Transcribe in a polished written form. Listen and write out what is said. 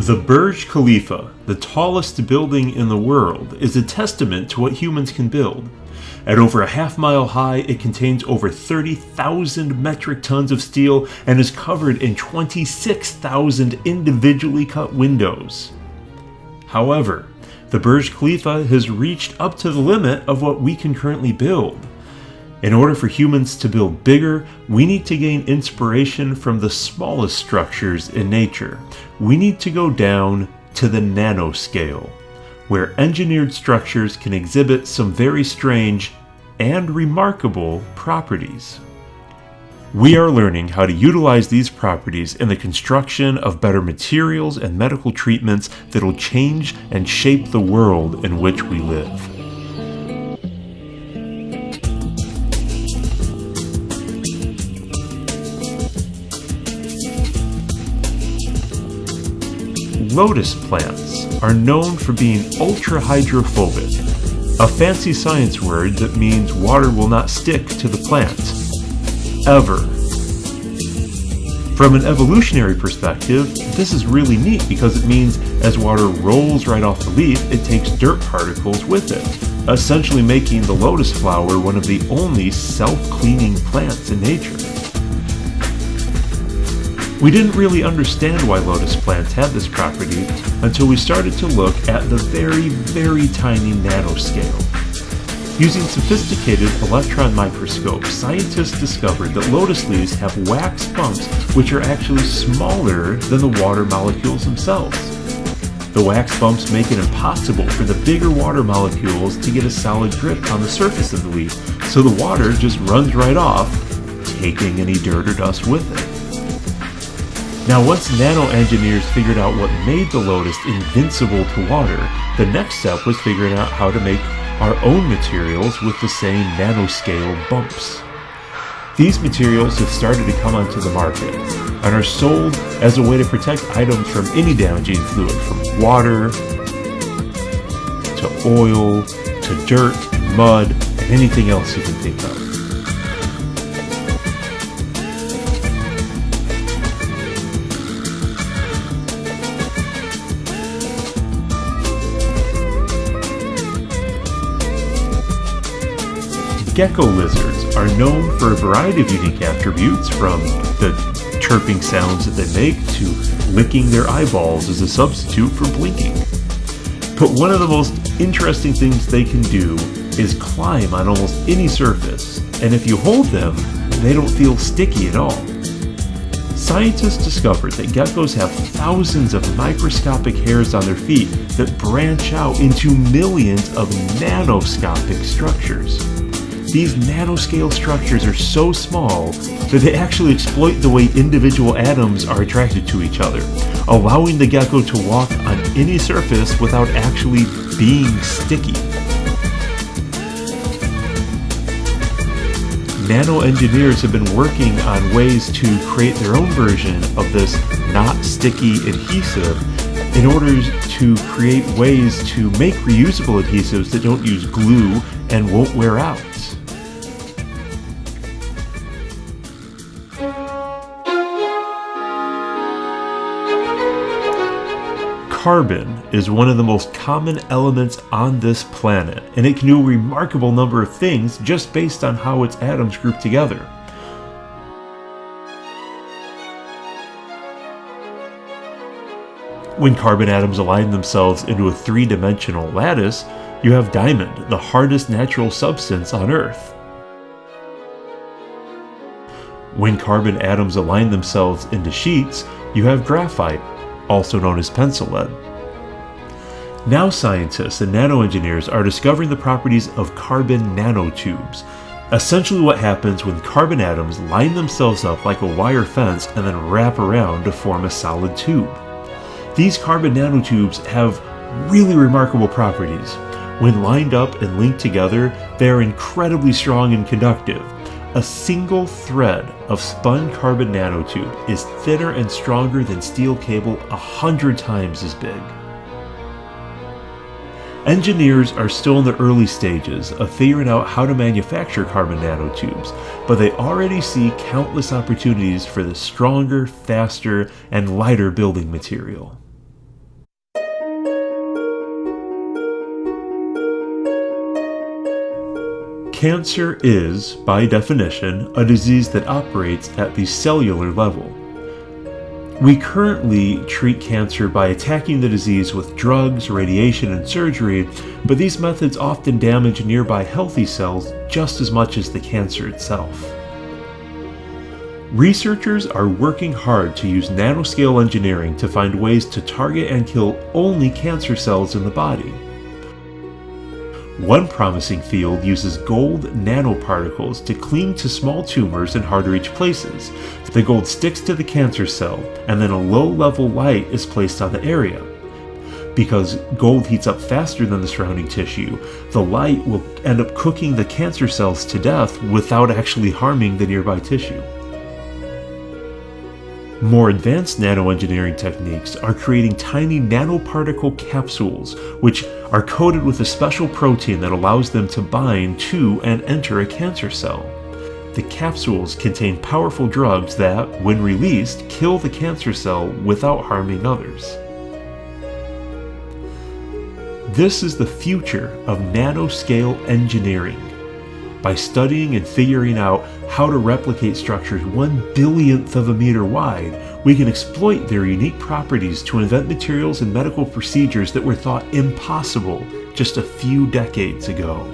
The Burj Khalifa, the tallest building in the world, is a testament to what humans can build. At over a half-mile high, it contains over 30,000 metric tons of steel and is covered in 26,000 individually cut windows. However, the Burj Khalifa has reached up to the limit of what we can currently build. In order for humans to build bigger, we need to gain inspiration from the smallest structures in nature. We need to go down to the nanoscale, where engineered structures can exhibit some very strange and remarkable properties. We are learning how to utilize these properties in the construction of better materials and medical treatments that will change and shape the world in which we live. Lotus plants are known for being ultra-hydrophobic, a fancy science word that means water will not stick to the plant, ever. From an evolutionary perspective, this is really neat because it means as water rolls right off the leaf, it takes dirt particles with it, essentially making the lotus flower one of the only self-cleaning plants in nature. We didn't really understand why lotus plants had this property until we started to look at the very, very tiny nanoscale. Using sophisticated electron microscopes, scientists discovered that lotus leaves have wax bumps which are actually smaller than the water molecules themselves. The wax bumps make it impossible for the bigger water molecules to get a solid grip on the surface of the leaf, so the water just runs right off, taking any dirt or dust with it. Now, once nano engineers figured out what made the lotus invincible to water, the next step was figuring out how to make our own materials with the same nanoscale bumps. These materials have started to come onto the market and are sold as a way to protect items from any damaging fluid, from water to oil to dirt, mud, and anything else you can think of. Gecko lizards are known for a variety of unique attributes, from the chirping sounds that they make to licking their eyeballs as a substitute for blinking. But one of the most interesting things they can do is climb on almost any surface, and if you hold them, they don't feel sticky at all. Scientists discovered that geckos have thousands of microscopic hairs on their feet that branch out into millions of nanoscopic structures. These nanoscale structures are so small that they actually exploit the way individual atoms are attracted to each other, allowing the gecko to walk on any surface without actually being sticky. Nano engineers have been working on ways to create their own version of this not sticky adhesive in order to create ways to make reusable adhesives that don't use glue and won't wear out. Carbon is one of the most common elements on this planet, and it can do a remarkable number of things just based on how its atoms group together. When carbon atoms align themselves into a three-dimensional lattice, you have diamond, the hardest natural substance on Earth. When carbon atoms align themselves into sheets, you have graphite, also known as pencil lead. Now scientists and nanoengineers are discovering the properties of carbon nanotubes, essentially what happens when carbon atoms line themselves up like a wire fence and then wrap around to form a solid tube. These carbon nanotubes have really remarkable properties. When lined up and linked together, they are incredibly strong and conductive. A single thread of spun carbon nanotube is thinner and stronger than steel cable 100 times as big. Engineers are still in the early stages of figuring out how to manufacture carbon nanotubes, but they already see countless opportunities for the stronger, faster, and lighter building material. Cancer is, by definition, a disease that operates at the cellular level. We currently treat cancer by attacking the disease with drugs, radiation, and surgery, but these methods often damage nearby healthy cells just as much as the cancer itself. Researchers are working hard to use nanoscale engineering to find ways to target and kill only cancer cells in the body. One promising field uses gold nanoparticles to cling to small tumors in hard-to-reach places. The gold sticks to the cancer cell, and then a low-level light is placed on the area. Because gold heats up faster than the surrounding tissue, the light will end up cooking the cancer cells to death without actually harming the nearby tissue. More advanced nanoengineering techniques are creating tiny nanoparticle capsules, which are coated with a special protein that allows them to bind to and enter a cancer cell. The capsules contain powerful drugs that, when released, kill the cancer cell without harming others. This is the future of nanoscale engineering. By studying and figuring out how to replicate structures 1/1000th of a meter wide, we can exploit their unique properties to invent materials and medical procedures that were thought impossible just a few decades ago.